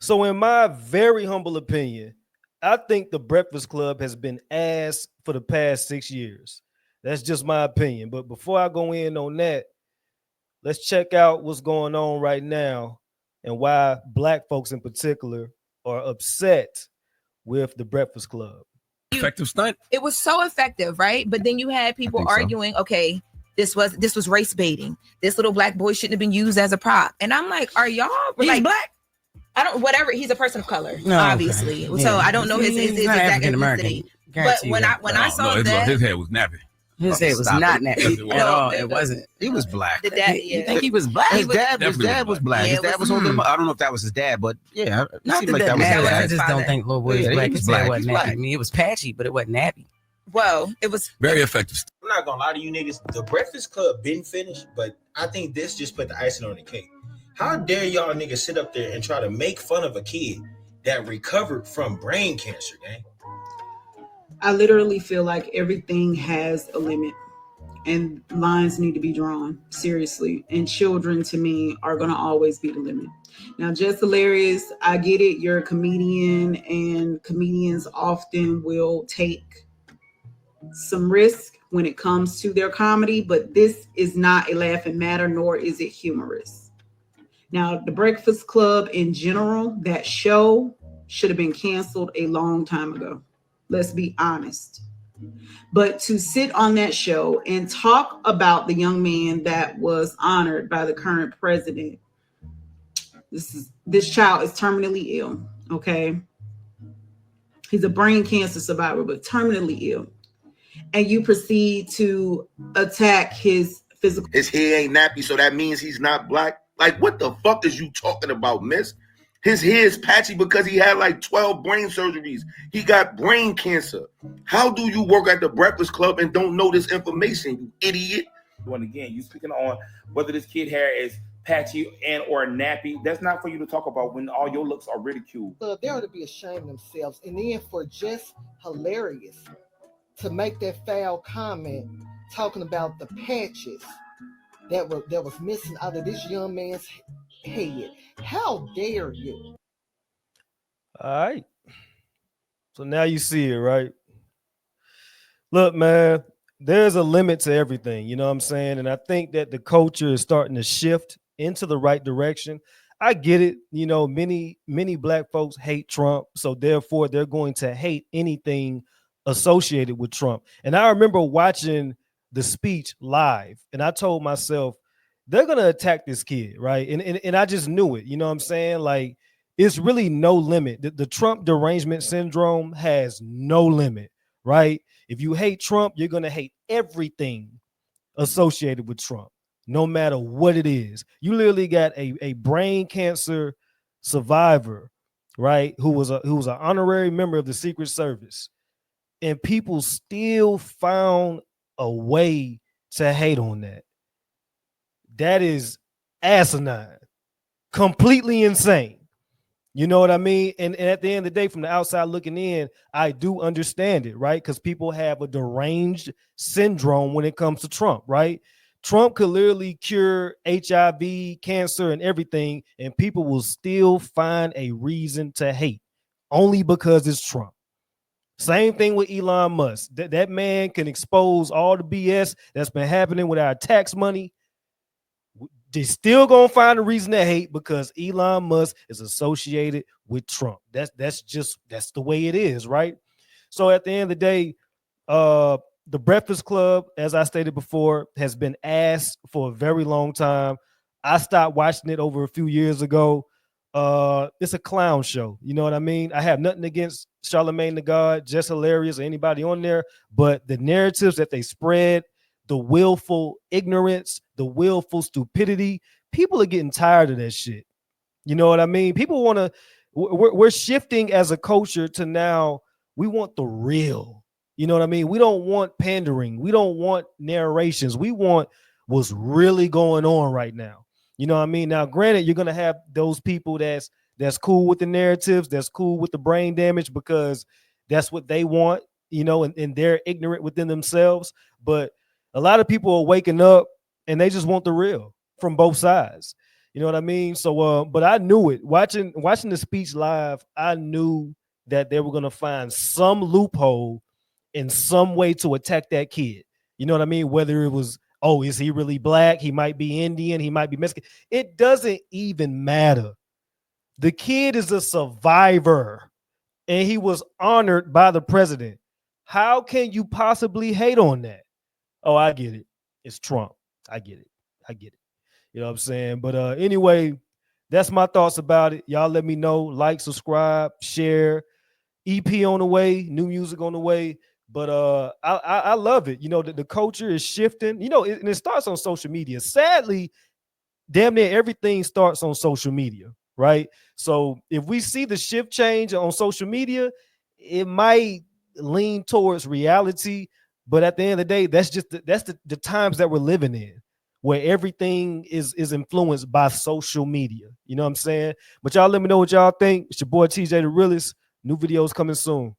So, in my very humble opinion, I think the Breakfast Club has been ass for the past 6 years. That's just my opinion. But before I go in on that, let's check out what's going on right now and why black folks in particular are upset with the Breakfast Club. Effective stunt. It was so effective, right? But then you had people arguing, okay, this was race baiting. This little black boy shouldn't have been used as a prop. And I'm like, are y'all He's black? I don't whatever. He's a person of color, No, obviously. okay. So Yeah. I don't know his exact African American. ethnicity. But when I saw his that, head was nappy. His head was not nappy at all. It wasn't. He was black. the dad, You think he was black? His dad definitely was black. Yeah, His it dad was- was holding him. I don't know if that was his dad, but yeah, it Not seemed that like that was his matters. I dad. just don't think Lil Boy Yeah, is he black. was His black. hair wasn't He's nappy. black. I mean, it was patchy, but it wasn't nappy. well, it was Very effective. I'm not gonna lie to you niggas. The Breakfast Club been finished, but I think this just put the icing on the cake. How dare y'all niggas sit up there and try to make fun of a kid that recovered from brain cancer, gang? I literally feel like everything has a limit and lines need to be drawn seriously. And children to me are going to always be the limit. Now, Just Hilarious, I get it. You're a comedian and comedians often will take some risk when it comes to their comedy, but this is not a laughing matter, nor is it humorous. Now, the Breakfast Club in general, that show should have been canceled a long time ago. Let's be honest. But to sit on that show and talk about the young man that was honored by the current president, this child is terminally ill, okay? He's a brain cancer survivor, but terminally ill. And you proceed to attack his physical. His hair ain't nappy, so that means he's not black. Like, what the fuck is you talking about, miss? His hair is patchy because he had like 12 brain surgeries. He got brain cancer. How do you work at the Breakfast Club and don't know this information, you idiot? And again, you speaking on whether this kid hair is patchy and or nappy. That's not for you to talk about when all your looks are ridiculed. So they ought to be ashamed of themselves. And then for Just Hilarious to make that foul comment talking about the patches that was missing out of this young man's head. How dare you? All right. So now you see it, right? Look, man, there's a limit to everything, you know what I'm saying? And I think that the culture is starting to shift into the right direction. I get it. You know, many black folks hate Trump, so therefore they're going to hate anything associated with Trump. And I remember watching the speech live, and I told myself, they're going to attack this kid, right? And I just knew it, you know what I'm saying? Like, it's really no limit. The Trump derangement syndrome has no limit, right? If you hate Trump, you're going to hate everything associated with Trump, no matter what it is. You literally got a brain cancer survivor, right, who was an honorary member of the Secret Service, and people still found a way to hate on that. That is asinine, completely insane. You know what I mean? And at the end of the day, from the outside looking in, I do understand it, right? Because people have a deranged syndrome when it comes to Trump, right? Trump could literally cure HIV, cancer, and everything, and people will still find a reason to hate only because it's Trump. Same thing with Elon Musk. That man can expose all the BS that's been happening with our tax money. They're still gonna find a reason to hate because Elon Musk is associated with Trump. That's the way it is, right? So at the end of the day, the Breakfast Club, as I stated before, has been asked for a very long time. I stopped watching it over a few years ago. It's a clown show. You know what I mean? I have nothing against Charlamagne the God, Just Hilarious, or anybody on there, but the narratives that they spread, the willful ignorance, the willful stupidity, people are getting tired of that shit. You know what I mean? People want to, we're shifting as a culture to now, we want the real. You know what I mean? We don't want pandering. We don't want narrations. We want what's really going on right now. You know what I mean? Now, granted, you're going to have those people that's cool with the narratives, that's cool with the brain damage because that's what they want, you know, and they're ignorant within themselves. But a lot of people are waking up and they just want the real from both sides. You know what I mean? So, but I knew it. Watching the speech live, I knew that they were gonna find some loophole in some way to attack that kid. You know what I mean? Whether it was, oh, is he really black? He might be Indian. He might be Mexican. It doesn't even matter. The kid is a survivor, and he was honored by the president. How can you possibly hate on that? Oh, I get it. It's Trump. I get it. You know what I'm saying? But anyway, that's my thoughts about it. Y'all let me know. Like, subscribe, share. EP on the way, new music on the way. But I love it. You know, the culture is shifting. You know, and it starts on social media. Sadly, damn near everything starts on social media, right? So if we see the shift change on social media, it might lean towards reality. But at the end of the day, that's just the times that we're living in, where everything is influenced by social media. You know what I'm saying? But y'all let me know what y'all think. It's your boy TJ the Realist. New videos coming soon.